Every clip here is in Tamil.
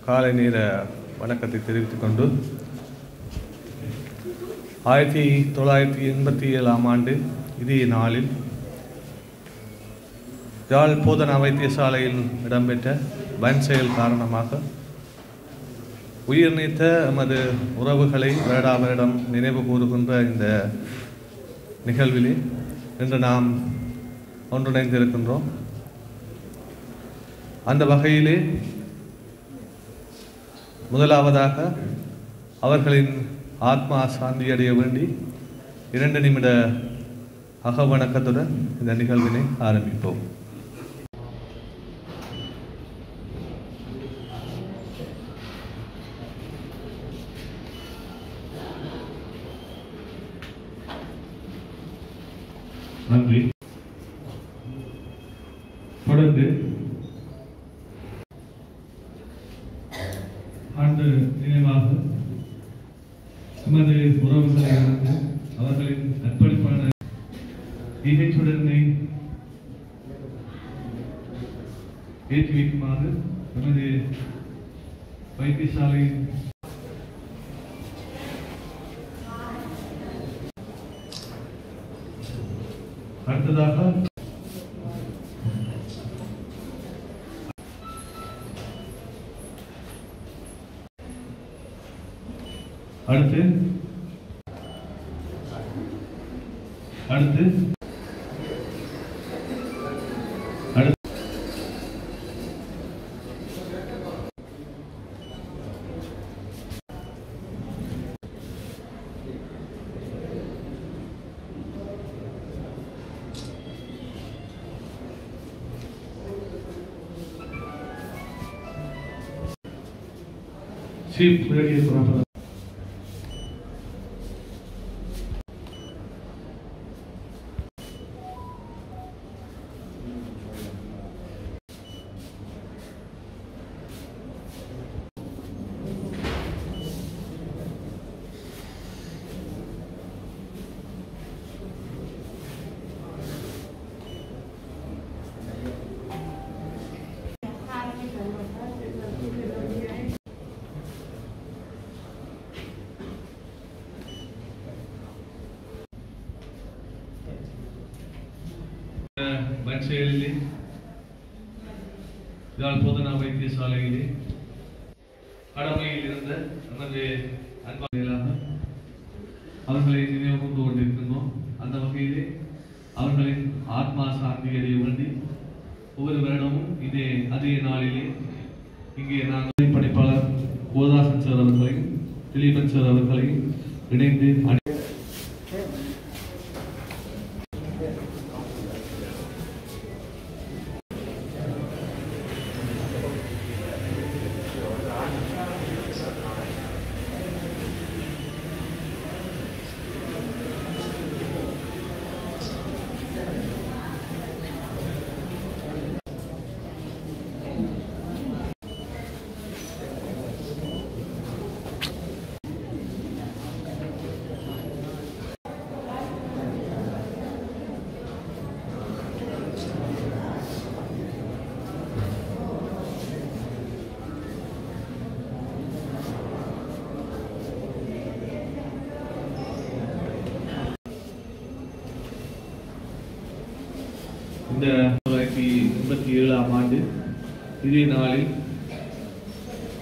காலை நேர வணக்கத்தை தெரிவித்துக் கொண்டு 1987 ஆண்டு இதே நாளில் யாழ் போதனா வைத்தியசாலையில் இடம்பெற்ற வன் செயல் காரணமாக உயிர் நீத்த எமது உறவுகளை வருடாவரிடம் நினைவு கூறுகின்ற இந்த நிகழ்விலே இன்று நாம் ஒன்றிணைந்திருக்கின்றோம். அந்த வகையிலே முதலாவதாக அவர்களின் ஆத்மா சாந்தியடைய வேண்டி 2 நிமிட அகவணக்கத்துடன் இந்த நிகழ்வினை ஆரம்பிப்போம். நன்றி. தொடர்ந்து ஆண்டு நினைவாக எமது உறவுகளை இழந்து அவர்களின் அர்ப்பணிப்பான ஈகைச்சுடனை ஏற்றி வைக்குமாறு எமது வைத்தியசாலை அடுத்ததாக அடுத்து சீஃப் ரேடியோ செயலிலே யாழ் போதனா வைத்தியசாலையிலே கடமையில் இருந்த நமது அன்பாக அவர்களை நினைவு கொண்டு கொண்டிருக்கின்றோம். அந்த வகையிலே அவர்களின் ஆத்மா சாந்தி அடைய வேண்டி ஒவ்வொரு வருடமும் அதே நாளிலே இங்கே நாங்கள் படைப்பாளர் கோதாசன் சார் அவர்களையும் திலீபன் சார் அவர்களையும் இணைந்து இந்த 1987 ஆண்டு இதே நாளில்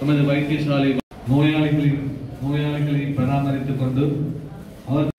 நமது வைத்தியசாலை நோயாளிகளை பராமரித்துக் கொண்டு அவர்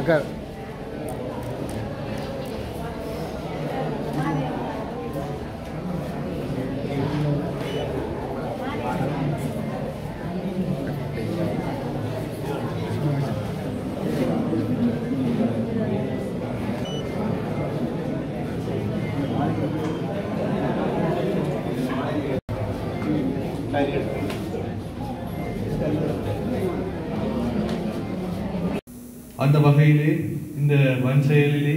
அக்கா அந்த வகையிலே இந்த வன் செயலிலே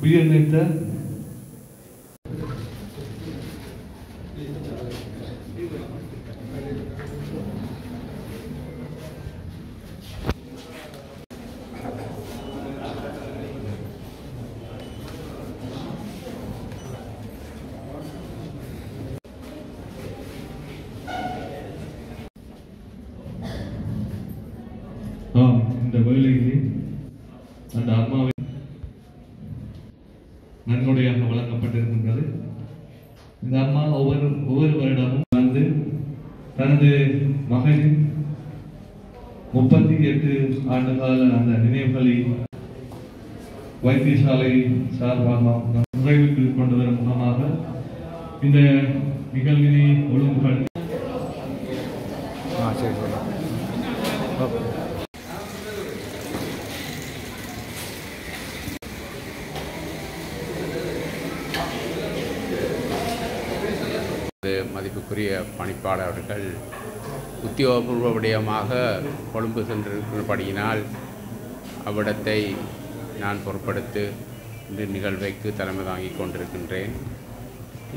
உயிர் நீத்த இந்த வேளையிலே அந்த அம்மாவை நன்கொடையாக வழங்கப்பட்டிருக்கின்றது. இந்த அம்மா ஒவ்வொரு வருடமும் வந்து தனது மகனின் 38 ஆண்டுகால அந்த நினைவுகளை வைத்தியசாலை சார்பாக நிறைவுக்கு கொண்டு வரும் முகமாக இந்த நிகழ்வினை ஒழுங்குபடுத்தி மதிப்புக்குரிய பணிப்பாளர் அவர்கள் உத்தியோகபூர்வ விடயமாக கொழும்பு சென்றிருக்கிறபடியினால் அவ்விடத்தை நான் பொறுப்படுத்தி இந்த நிகழ்வுக்கு தலைமை தாங்கிக் கொண்டிருக்கின்றேன்.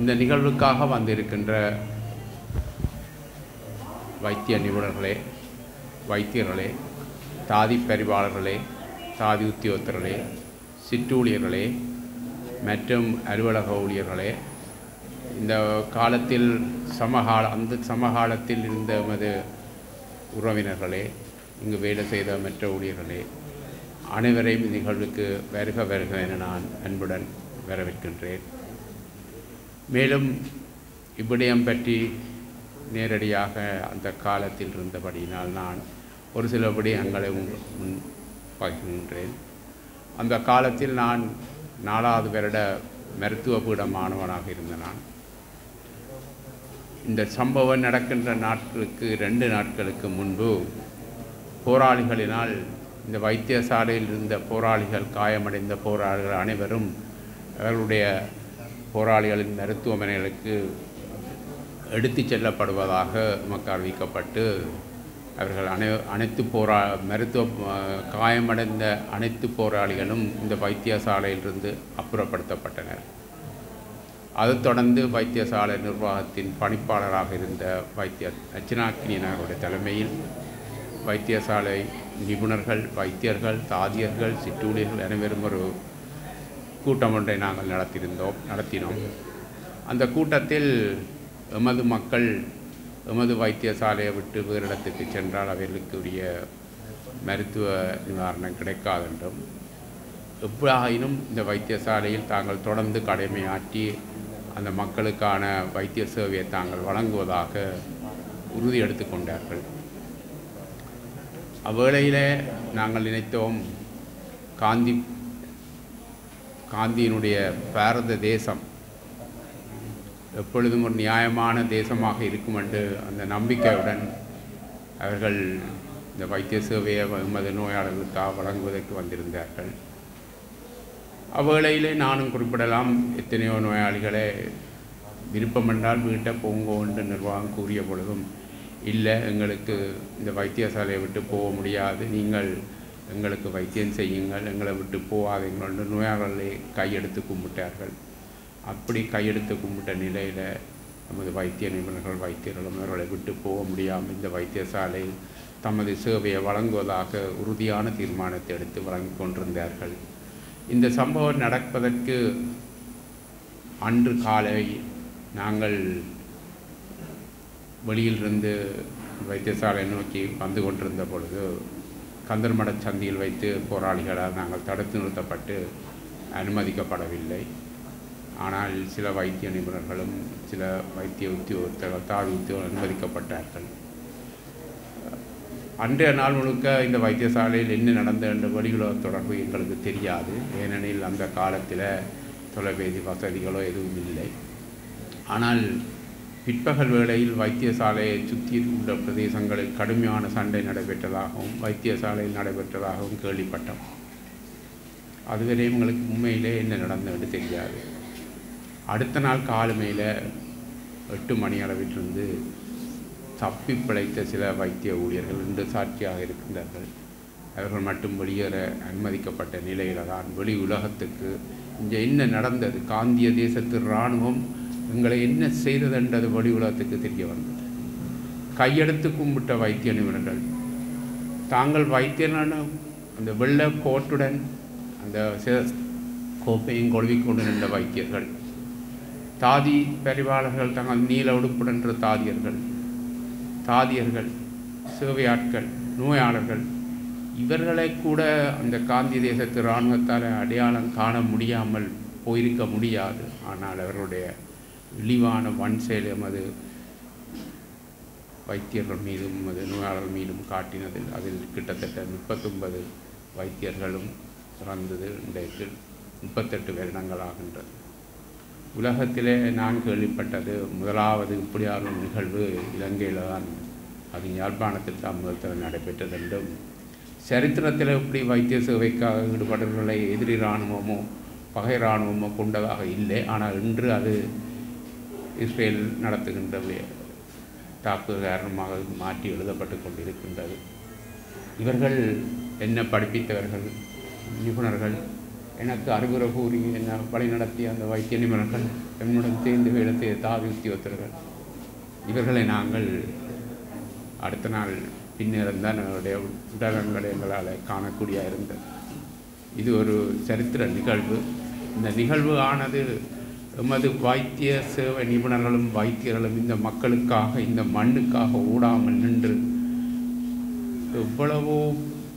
இந்த நிகழ்வுக்காக வந்திருக்கின்ற வைத்திய நிபுணர்களே, வைத்தியர்களே, தாதி பரிபாளர்களே, தாதி உத்தியோகத்தர்களே, சிற்றூழியர்களே மற்றும் அலுவலக ஊழியர்களே, இந்த காலத்தில் அந்த சமகாலத்தில் இருந்த எமது உறவினர்களே, இங்கு வேலை செய்த மற்ற ஊழியர்களே, அனைவரையும் நிகழ்வுக்கு வருக வருக என நான் அன்புடன் வரவேற்கின்றேன். மேலும் இவ்விடயம் பற்றி நேரடியாக அந்த காலத்தில் இருந்தபடியினால் நான் ஒரு சில விடயங்களை முன் பகிர்கின்றேன். அந்த காலத்தில் நான் 4வது வருட மருத்துவ பீட மாணவனாக இருந்த நான் இந்த சம்பவம் நடக்கின்ற 2 நாட்களுக்கு முன்பு போராளிகளினால் இந்த வைத்தியசாலையில் இருந்த போராளிகள், காயமடைந்த போராளிகள் அனைவரும் அவர்களுடைய போராளிகளின் மருத்துவமனைகளுக்கு எடுத்துச் செல்லப்படுவதாக நமக்கு அறிவிக்கப்பட்டு அவர்கள் அனைத்து காயமடைந்த அனைத்து போராளிகளும் இந்த வைத்தியசாலையிலிருந்து அப்புறப்படுத்தப்பட்டனர். அதைத் தொடர்ந்து வைத்தியசாலை நிர்வாகத்தின் பணிப்பாளராக இருந்த வைத்தியர் அர்ச்சனாக்கினியனுடைய தலைமையில் வைத்தியசாலை நிபுணர்கள், வைத்தியர்கள், தாதியர்கள், சிற்றூழியர்கள் அனைவரும் ஒரு கூட்டம் ஒன்றை நாங்கள் நடத்தினோம். அந்த கூட்டத்தில் எமது மக்கள் எமது வைத்தியசாலையை விட்டு வேறு இடத்துக்கு சென்றால் அவர்களுக்கு உரிய மருத்துவ நிவாரணம் கிடைக்காதென்றும், எப்படாயினும் இந்த வைத்தியசாலையில் தாங்கள் தொடர்ந்து கடமையாற்றி அந்த மக்களுக்கான வைத்திய சேவையை தாங்கள் வழங்குவதாக உறுதி எடுத்து கொண்டார்கள். அவ்வேளையிலே நாங்கள் நினைத்தோம், காந்தியினுடைய பாரத தேசம் எப்பொழுதும் ஒரு நியாயமான தேசமாக இருக்கும் என்று அந்த நம்பிக்கையுடன் அவர்கள் இந்த வைத்திய சேவையை எமது நோயாளர்களுக்காக வழங்குவதற்கு வந்திருந்தார்கள். அவ்வேளையிலே நானும் குறிப்பிடலாம், எத்தனையோ நோயாளிகளே விருப்பமென்றால் வீட்டை போங்கோ என்று நிர்வாகம் கூறிய பொழுதும், இல்லை எங்களுக்கு இந்த வைத்தியசாலையை விட்டு போக முடியாது, நீங்கள் எங்களுக்கு வைத்தியம் செய்யுங்கள், எங்களை விட்டு போகாதீங்கள் என்று நோயாளர்களை கையெடுத்து கும்பிட்டார்கள். அப்படி கையெடுத்து கும்பிட்ட நிலையில் நமது வைத்திய நிபுணர்கள், வைத்தியர்களும் அவர்களை விட்டு போக முடியாமல் இந்த வைத்தியசாலையில் தமது சேவையை வழங்குவதாக உறுதியான தீர்மானத்தை எடுத்து வழங்கி கொண்டிருந்தார்கள். இந்த சம்பவம் நடப்பதற்கு அன்று காலை நாங்கள் வெளியிலிருந்து வைத்தியசாலை நோக்கி வந்து கொண்டிருந்த பொழுது கந்தர்மட சந்தியில் வைத்து போராளிகளால் நாங்கள் தடுத்து நிறுத்தப்பட்டு அனுமதிக்கப்படவில்லை. ஆனால் சில வைத்திய நிபுணர்களும் சில வைத்திய உத்தியோகத்தர்கள், தாதி உத்தியோகர்கள் அனுமதிக்கப்பட்டார்கள். அன்றைய நாள் முழுக்க இந்த வைத்தியசாலையில் என்ன நடந்த என்ற வெளியுலக தொடர்பு எங்களுக்கு தெரியாது. ஏனெனில் அந்த காலத்தில் தொலைபேசி வசதிகளோ எதுவும் இல்லை. ஆனால் பிற்பகல் வேளையில் வைத்தியசாலையை சுற்றி உள்ள பிரதேசங்களில் கடுமையான சண்டை நடைபெற்றதாகவும் வைத்தியசாலையில் நடைபெற்றதாகவும் கேள்விப்பட்டோம். அதுவரை எங்களுக்கு உண்மையிலே என்ன நடந்தது தெரியாது. அடுத்த நாள் காலமையில் 8 மணி அளவிலிருந்து தப்பி பிழைத்த சில வைத்திய ஊழியர்கள் இன்று சாட்சியாக இருக்கின்றார்கள். அவர்கள் மட்டும் வெளியேற அனுமதிக்கப்பட்ட நிலையில் தான் வெளி உலகத்துக்கு இங்கே என்ன நடந்தது, காந்திய தேசத்து இராணுவம் எங்களை என்ன செய்ததென்றது வெளி உலகத்துக்கு தெரிய வந்தது. கையெடுத்து கும்பிட்ட வைத்திய நிபுணர்கள், தாங்கள் வைத்தியனான அந்த வெள்ளை கோட்டுடன் அந்த கோப்பையும் கொழுவிக்கொண்டு நின்ற வைத்தியர்கள், தாதி பரிவாளர்கள், தங்கள் நீல உடுப்புடன் தாதியர்கள், சேவையாட்கள், நோயாளர்கள், இவர்களை கூட அந்த காந்தி தேசத்து இராணுவத்தால் அடையாளம் காண முடியாமல் போயிருக்க முடியாது. ஆனால் அவர்களுடைய இழிவான வன் செயல் எமது வைத்தியர்கள் மீதும் எமது நோயாளர்கள் மீதும் காட்டினதில் அதில் கிட்டத்தட்ட 39 வைத்தியர்களும் இறந்தது இன்றைக்கு 38 வருடங்கள் ஆகின்றது. உலகத்திலே நான் கேள்விப்பட்டது முதலாவது இப்படியான நிகழ்வு இலங்கையில் தான். அது யாழ்ப்பாணத்தில் தான் முதல் தடவை நடைபெற்றது என்றும், சரித்திரத்தில் இப்படி வைத்திய சேவைக்காக ஈடுபடுவர்களை எதிரி இராணுவமோ பகை இராணுவமோ கொண்டதாக இல்லை. ஆனால் இன்று அது இஸ்ரேல் நடத்துகின்ற தாக்குதல் காரணமாக மாற்றி எழுதப்பட்டு கொண்டிருக்கின்றது. இவர்கள் என்ன படிப்பித்தவர்கள், நிபுணர்கள், எனக்கு அறிவுரை கூறி என்ன வழிநடத்திய அந்த வைத்திய நிபுணர்கள், என்னுடன் சேர்ந்து வேலை தாதி உத்தியோகத்தர்கள், இவர்களை நாங்கள் அடுத்த நாள் பின்னிருந்தான் என்னுடைய உடலங்களை எங்களால் காணக்கூடிய இருந்தது. இது ஒரு சரித்திர நிகழ்வு. இந்த நிகழ்வு ஆனது எமது வைத்திய சேவை நிபுணர்களும் வைத்தியர்களும் இந்த மக்களுக்காக, இந்த மண்ணுக்காக ஓடாமல் நின்று எவ்வளவோ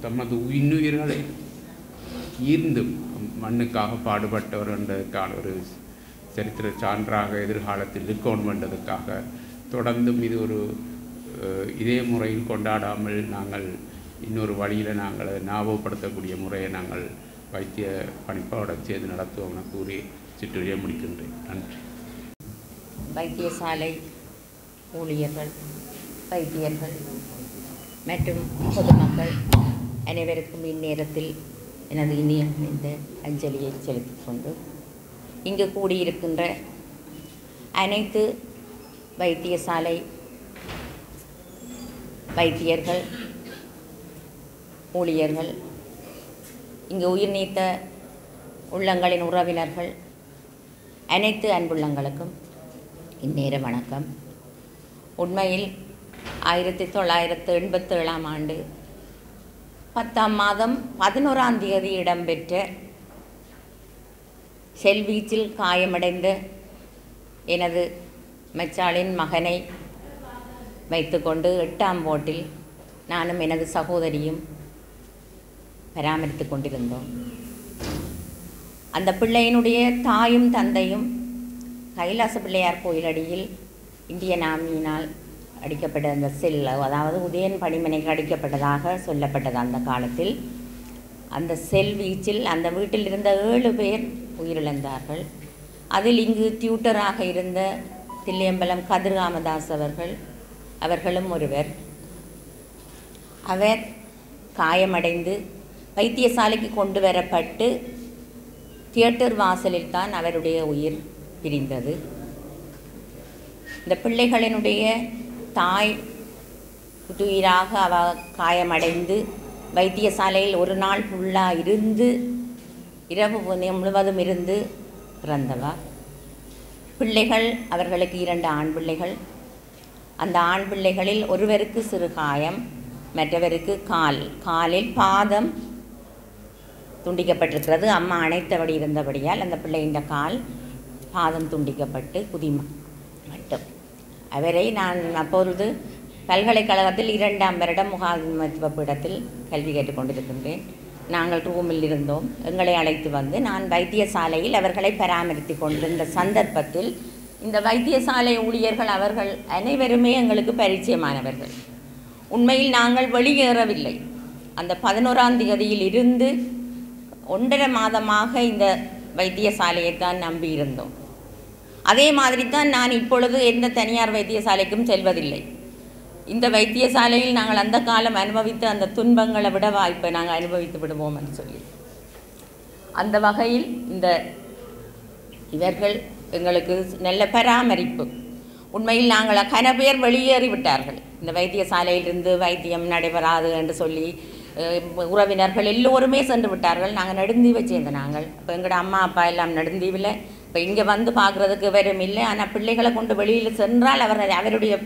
தமது இன்னுயிர்களை ஈர்ந்து மண்ணுக்காக பாடுபட்டவர் என்றதுக்கான ஒரு சரித்திர சான்றாக எதிர்காலத்தில் இருக்கணும் என்றதுக்காக தொடர்ந்தும் இது ஒரு இதே முறையில் கொண்டாடாமல் நாங்கள் இன்னொரு வழியில் நாங்கள் ஞாபகப்படுத்தக்கூடிய முறையை நாங்கள் வைத்திய பணிப்பாளோட சேர்ந்து நடத்துவோம் என கூறி சிற்றுரையை முடிக்கின்றேன். நன்றி. வைத்தியசாலை ஊழியர்கள், வைத்தியர்கள் மற்றும் பொதுமக்கள் அனைவருக்கும் இந்நேரத்தில் எனது இனிய இந்த அஞ்சலியை செலுத்திக் கொண்டு இங்கு கூடியிருக்கின்ற அனைத்து வைத்தியசாலை வைத்தியர்கள், ஊழியர்கள், இங்கு உயிர் நீத்த உள்ளங்களின் உறவினர்கள், அனைத்து அன்புள்ளங்களுக்கும் இந்நேர வணக்கம். உண்மையில் 1987ஆம் ஆண்டு 10ஆம் மாதம் 11ஆம் தேதி இடம்பெற்ற செல்வீச்சில் காயமடைந்த எனது மச்சாளின் மகனை வைத்துக்கொண்டு 8ஆம் வார்டில் நானும் எனது சகோதரியும் பராமரித்து கொண்டிருந்தோம். அந்த பிள்ளையினுடைய தாயும் தந்தையும் கைலாச பிள்ளையார் கோயிலடியில் இந்தியன் ஆர்மியினால் அடிக்கப்பட்ட அந்த அதாவது உதயன் பணிமனைக்கு அடிக்கப்பட்டதாக சொல்லப்பட்டது. அந்த காலத்தில் அந்த செல் வீச்சில் அந்த வீட்டில் இருந்த 7 பேர் உயிரிழந்தார்கள். அதில் இங்கு டியூட்டராக இருந்த தில்லியம்பலம் கதிர்காமதாஸ் அவர்களும் ஒருவர். அவர் காயமடைந்து வைத்தியசாலைக்கு கொண்டு வரப்பட்டு தியேட்டர் வாசலில் தான் அவருடைய உயிர் பிரிந்தது. இந்த பிள்ளைகளினுடைய தாய் புத்துயிராக அவ காயமடைந்து வைத்தியசாலையில் ஒரு நாள் ஃபுல்லாக இருந்து இரவு முழுவதும் இருந்து பிறந்தவா. பிள்ளைகள் அவர்களுக்கு 2 ஆண் பிள்ளைகள். அந்த ஆண் பிள்ளைகளில் ஒருவருக்கு சிறு காயம், மற்றவருக்கு காலில் பாதம் துண்டிக்கப்பட்டிருக்கிறது. அம்மா அணைத்தபடி இருந்தபடியால் அந்த பிள்ளையின் பாதம் துண்டிக்கப்பட்டு மட்டும். அவரை நான் அப்பொழுது பல்கலைக்கழகத்தில் 2ஆம் வருடம் முகாமைத்துவ பீடத்தில் கல்வி கேட்டுக்கொண்டிருக்கின்றேன். நாங்கள் ரூமில் இருந்தோம். எங்களை அழைத்து வந்து நான் வைத்தியசாலையில் அவர்களை பராமரித்து கொண்டிருந்த சந்தர்ப்பத்தில் இந்த வைத்தியசாலை ஊழியர்கள் அவர்கள் அனைவருமே எங்களுக்கு பரிச்சயமானவர்கள். உண்மையில் நாங்கள் வெளியேறவில்லை. அந்த 11ஆம் தேதியில் இருந்து 1.5 மாதமாக இந்த வைத்தியசாலையை தான் நம்பியிருந்தோம். அதே மாதிரி தான் நான் இப்பொழுது எந்த தனியார் வைத்தியசாலைக்கும் செல்வதில்லை. இந்த வைத்தியசாலையில் நாங்கள் அந்த காலம் அனுபவித்த அந்த துன்பங்களை விட வாய்ப்பை நாங்கள் அனுபவித்து விடுவோம் என்று சொல்லி, அந்த வகையில் இவர்கள் எங்களுக்கு நல்ல பராமரிப்பு. உண்மையில் நாங்கள் கன பேர் வெளியேறிவிட்டார்கள். இந்த வைத்தியசாலையிலிருந்து வைத்தியம் நடைபெறாது என்று சொல்லி உறவினர்கள் எல்லோருமே சென்று விட்டார்கள். நாங்கள் நெடுந்தீவை சேர்ந்த நாங்கள் இப்போ எங்களோட அம்மா அப்பா எல்லாம் நெடுந்தீவில். இப்போ இங்கே வந்து பார்க்குறதுக்கு வெறும் இல்லை. ஆனால் பிள்ளைகளை கொண்டு வெளியில் சென்றால் அவருடைய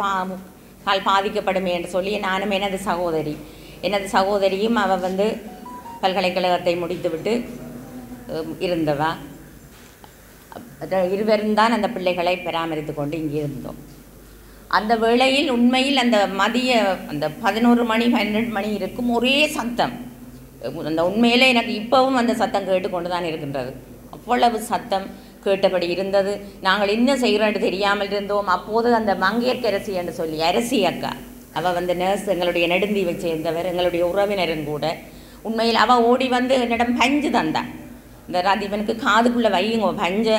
கால் பாதிக்கப்படுமே என்று சொல்லி நானும் எனது சகோதரியும் அவள் வந்து பல்கலைக்கழகத்தை முடித்துவிட்டு இருந்தவா இருவரும் தான் அந்த பிள்ளைகளை பராமரித்து கொண்டு இங்கே இருந்தோம். அந்த வேளையில் உண்மையில் அந்த மதிய அந்த 11 மணி 12 மணி இருக்கும் ஒரே சத்தம். அந்த உண்மையிலே எனக்கு இப்போவும் அந்த சத்தம் கேட்டுக்கொண்டு தான் இருக்கின்றது. அவ்வளவு சத்தம் கேட்டபடி இருந்தது. நாங்கள் இன்னும் செய்கிறோன்னு தெரியாமல் இருந்தோம். அப்போது அந்த மங்கையர்க்கரசி என்று சொல்லி அரசி அக்கா, அவள் வந்து நர்ஸ், எங்களுடைய நெடுந்தீவை சேர்ந்தவர், எங்களுடைய உறவினரும் கூட. உண்மையில் அவள் ஓடி வந்து என்னிடம் பஞ்சு தந்தான். இந்த ராதீபனுக்கு காதுக்குள்ளே வையுங்க, பஞ்சை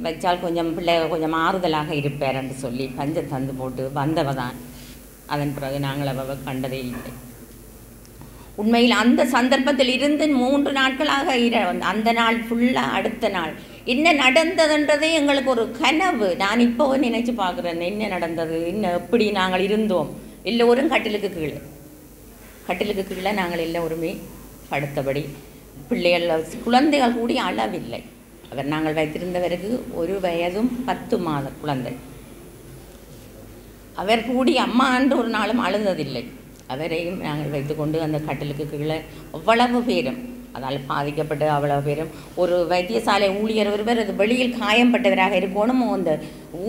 வச்சால் கொஞ்சம் பிள்ளை கொஞ்சம் ஆறுதலாக இருப்பார் என்று சொல்லி பஞ்சை தந்து போட்டு வந்தவ தான். அதன் பிறகு நாங்கள் அவ கண்டதே இல்லை. உண்மையில் அந்த சந்தர்ப்பத்தில் இருந்து 3 நாட்களாக அந்த நாள் ஃபுல்லாக அடுத்த நாள் என்ன நடந்ததுன்றதே எங்களுக்கு ஒரு கனவு. நான் இப்போ நினைச்சு பார்க்குறேன் என்ன நடந்தது, இன்னும் எப்படி நாங்கள் இருந்தோம். எல்லோரும் கட்டிலுக்கு கீழே நாங்கள் எல்லோருமே படுத்தபடி, பிள்ளைகள் குழந்தைகள் கூடி அளவில்லை. அவர் நாங்கள் வைத்திருந்தவருக்கு 1 வயதும் 10 மாத குழந்தை. அவர் கூடி அம்மா என்று ஒரு நாளும் அழுந்ததில்லை. அவரையும் நாங்கள் வைத்துக்கொண்டு அந்த கட்டிலுக்கு கீழே அவ்வளவு பேரும் அதால் பாதிக்கப்பட்டு அவ்வளவு பேரும் ஒரு வைத்தியசாலை ஊழியர் ஒருவர் அது வெளியில் காயம்பட்டவராக இருக்கணும் அந்த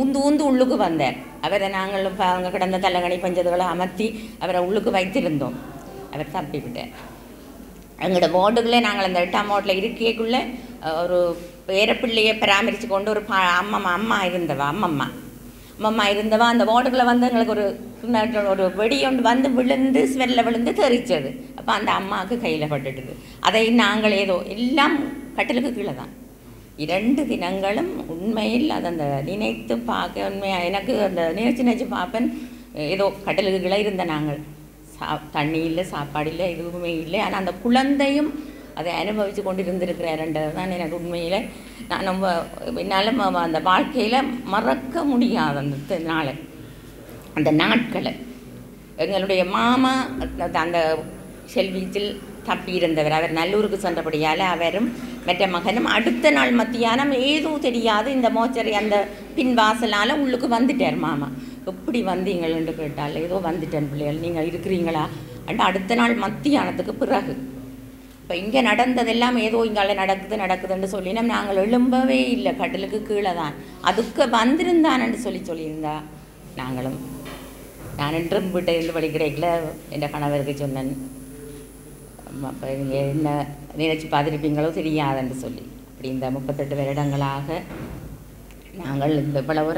ஊந்து உள்ளுக்கு வந்தார். அவரை நாங்கள் அவங்க கிடந்த தலைகணி பஞ்சதுகளை அமர்த்தி அவரை உள்ளுக்கு வைத்திருந்தோம். அவர் தப்பிவிட்டார். எங்களோட வார்டுகளே நாங்கள் அந்த 8ஆம் வார்டில் இருக்கைக்குள்ளே ஒரு பேரப்பிள்ளையை பராமரித்து கொண்டு ஒரு அம்மா இருந்தவா அந்த வார்டுகளை வந்து எங்களுக்கு ஒரு வெடி ஒன்று வந்து விழுந்து ஸ்வெல்ல விழுந்து தெரிச்சது. அப்போ அந்த அம்மாவுக்கு கையில் பட்டுட்டுது. அதை நாங்கள் ஏதோ எல்லாம் கட்டிலுக்கு கீழே தான் 2 தினங்களும். உண்மையில் அதை அந்த நினைத்து பார்க்க உண்மையாக எனக்கு அந்த நினைச்சு பார்ப்பேன். ஏதோ கட்டிலுக்கு கீழே இருந்த நாங்கள் தண்ணி இல்லை, சாப்பாடு இல்லை, எதுவுமே இல்லை. ஆனால் அந்த குழந்தையும் அதை அனுபவித்து கொண்டு இருந்திருக்கிறாருன்றது தான் எனக்கு உண்மையில் நான் ரொம்ப என்னாலும் அந்த வாழ்க்கையில் மறக்க முடியாது அந்த நாட்களை. எங்களுடைய மாமா அந்த செல்வீச்சில் தப்பியிருந்தவர், அவர் நல்லூருக்கு சென்றபடியால் அவரும் மற்ற மகனும் அடுத்த நாள் மத்தியானம் ஏதோ தெரியாது இந்த மோச்சரி அந்த பின்வாசலால் உள்ளுக்கு வந்துட்டார். மாமா எப்படி வந்தீங்கள்னு கேட்டால் ஏதோ வந்துட்டேன் பிள்ளைகள், நீங்கள் இருக்கிறீங்களா அண்டு அடுத்த நாள் மத்தியானத்துக்கு பிறகு. இப்போ இங்கே நடந்ததெல்லாம் ஏதோ இங்கால நடக்குதுன்னு சொல்லினோம். நாங்கள் எழும்பவே இல்லை, கட்டிலுக்கு கீழே தான். அதுக்கு வந்திருந்தான்னு சொல்லியிருந்தா நாங்களும் நான் என்றும் வீட்டை இருந்து வழி கிடைக்கல. என் கணவருக்கு சொன்னேன், அப்போ நீங்கள் என்ன நினைச்சு பார்த்துருப்பீங்களோ தெரியாதுன்னு சொல்லி. அப்படி இந்த 38 வருடங்களாக நாங்கள் இந்த இவ்வளவு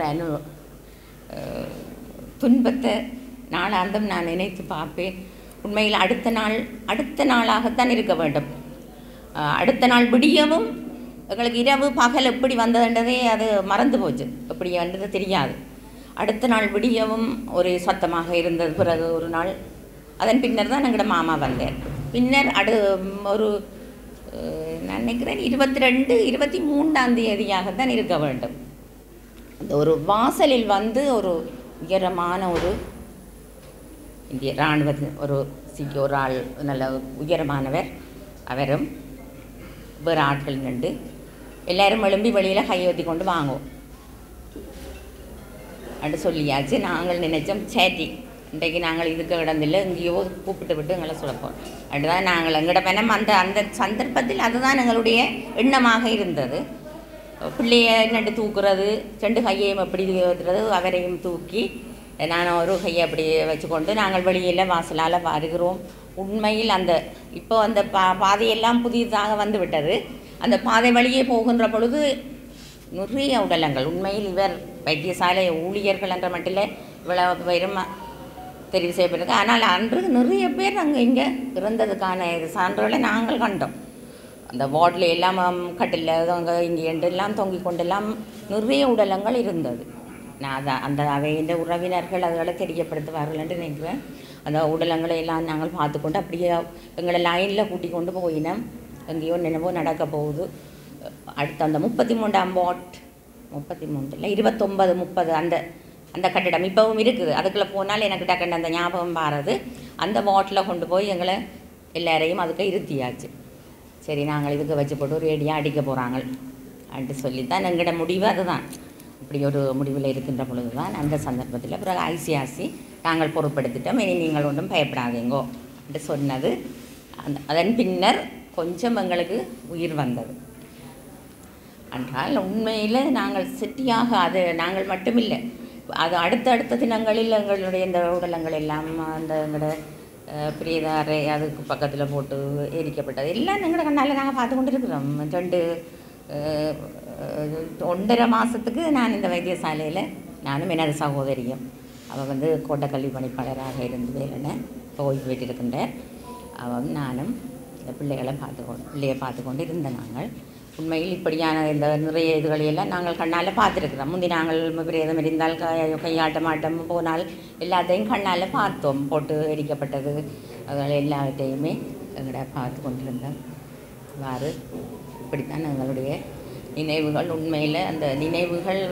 துன்பத்தை நாளாந்தம் நான் நினைத்து பார்ப்பேன். உண்மையில் அடுத்த நாளாகத்தான் இருக்க வேண்டும். அடுத்த நாள் விடியவும் எங்களுக்கு இரவு பகல் எப்படி வந்ததுன்றதே அது மறந்து போச்சு, எப்படி வந்தது தெரியாது. அடுத்த நாள் விடியவும் ஒரு சத்தமாக இருந்தது. பிறகு ஒரு நாள் அதன் பின்னர் தான் எங்களோட மாமா வந்தார். பின்னர் ஒரு நான் நினைக்கிறேன் 22-23ஆம் தேதியாகத்தான் இருக்க வேண்டும். அந்த ஒரு வாசலில் வந்து ஒரு உயரமான ஒரு இந்திய இராணுவத்தின் ஒரு ஆள், நல்ல உயரமானவர், அவரும் வேறு ஆட்கள் நின்று எல்லோரும் எழும்பி வெளியில் கையொத்தி கொண்டு வாங்குவோம் அப்படி சொல்லியாச்சு. நாங்கள் நினைச்சோம் சரி இன்றைக்கு நாங்கள் இதுக்கு இடந்தில்லை, எங்கேயோ கூப்பிட்டு விட்டு எங்களை சுழப்போம் அப்படிதான் நாங்கள் எங்களோட பணம் அந்த சந்தர்ப்பத்தில் அதுதான் எங்களுடைய எண்ணமாக இருந்தது. பிள்ளையை நட்டு தூக்குறது, 2 கையையும் எப்படி வைக்கிறது, அவரையும் தூக்கி நான் ஒரு கையை அப்படி வச்சுக்கொண்டு நாங்கள் வெளியில் வாசலால் வருகிறோம். உண்மையில் இப்போ அந்த பாதையெல்லாம் புதிதாக வந்து விட்டது. அந்த பாதை வழியே போகின்ற பொழுது நிறைய உடலங்கள். உண்மையில் இவர் வைத்தியசாலை ஊழியர்கள் என்ற மட்டில் இவ்வளவு பேரும் தெரிவு செய்யப்பட்டிருக்கு. ஆனால் அன்று நிறைய பேர் அங்கே இங்கே இறந்ததுக்கான சான்றுகளை நாங்கள் கண்டோம். அந்த வார்டில் எல்லாம் கட்டில் அங்கே இங்கே எல்லாம் தொங்கிக் கொண்டெல்லாம் நிறைய உடலங்கள் இருந்தது. நான் அந்த அவையின் உறவினர்கள் அதுகளை தெரியப்படுத்துவார்கள் என்று நினைக்கிறேன். அந்த உடலங்களை எல்லாம் நாங்கள் பார்த்து கொண்டு அப்படியே எங்களை லைனில் கூட்டி கொண்டு போயினோம். எங்கேயோ நினைவோ நடக்க போகுது. அடுத்து அந்த 33ஆம் வார்ட் 33 இல்லை 29 30 அந்த கட்டிடம் இப்போவும் இருக்குது. அதுக்குள்ளே போனால் எனக்கு டக்குன்னு அந்த ஞாபகம் பாருது. அந்த வார்டில் கொண்டு போய் எங்களை எல்லாரையும் அதுக்கு இருத்தியாச்சு. சரி, நாங்கள் இதுக்கு வச்சு போட்டு ஒரு ஏடியாக அடிக்க போகிறாங்க அப்படின்ட்டு சொல்லித்தான் எங்களோட முடிவு அதுதான். இப்படி ஒரு முடிவில் இருக்கின்ற பொழுது தான் அந்த சந்தர்ப்பத்தில் பிறகு ஐசிஆர்சி நாங்கள் பொறுப்படுத்திட்டோம், இனி நீங்கள் ஒன்றும் பயப்படாதீங்கோ என்று சொன்னது. அதன் பின்னர் கொஞ்சம் எங்களுக்கு உயிர் வந்தது. என்றால் உண்மையில் நாங்கள் செட்டியாக அது நாங்கள் மட்டுமில்லை, அது அடுத்தடுத்த தினங்களில் எங்களுடைய இந்த உடலங்கள் எல்லாம் அந்த எங்களோட பிரியதாரை அதுக்கு பக்கத்தில் போட்டு எரிக்கப்பட்டது எல்லாம் எங்களோட கண்ணால் நாங்கள் பார்த்து கொண்டு இருக்கிறோம். 1.5 மாதத்துக்கு நான் இந்த வைத்தியசாலையில் நானும் எனது சகோதரியும் அவள் கோட்டக்கல்வி பணிப்பாளராக இருந்து வேலைன்னு ஓய்வு பெற்றிருக்கின்றார். அவன் நானும் இந்த பிள்ளையை பார்த்து கொண்டு இருந்த நாங்கள் உண்மையில் இப்படியான இந்த நிறைய இதுகளையெல்லாம் நாங்கள் கண்ணால் பார்த்துருக்குறோம். முந்தி நாங்கள் பிரேதம் எரிந்தால் கையாட்டம் போனால் எல்லாத்தையும் கண்ணால் பார்த்தோம். போட்டு எரிக்கப்பட்டது அதுகள் எல்லாத்தையுமே எங்களை பார்த்து கொண்டிருந்தோம். இவ்வாறு இப்படித்தான் எங்களுடைய நினைவுகள். உண்மையில் அந்த நினைவுகள்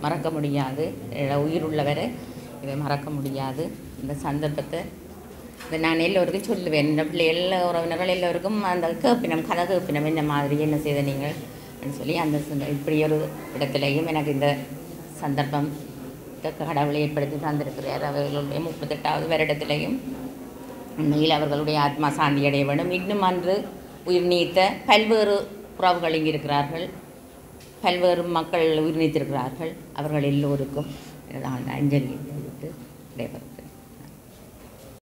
மறக்க முடியாது. உயிர் உள்ளவரை இதை மறக்க முடியாது. இந்த சந்தர்ப்பத்தை இதை நான் எல்லோருக்கும் சொல்லுவேன். இந்த பிள்ளைகள் உறவினர்கள் எல்லோருக்கும் அந்த கேப்பினம் கதை கேப்பினம் இந்த மாதிரி என்ன செய்த நீங்கள் அப்படின்னு சொல்லி அந்த இப்படி ஒரு இடத்துலையும் எனக்கு இந்த சந்தர்ப்பம் கடவுளை ஏற்படுத்தி தந்திருக்கிறார். அவர்களுடைய 38வது வருடத்திலையும் உண்மையில் அவர்களுடைய ஆத்மா சாந்தி அடைய வேண்டும். இன்னும் அன்று உயிர் நீத்த பல்வேறு உறவுகள் இங்கே இருக்கிறார்கள், பல்வேறு மக்கள் உயிர் நீத்திருக்கிறார்கள். அவர்கள் எல்லோருக்கும் அஞ்சலி தெரிவித்து விடைபெறும்.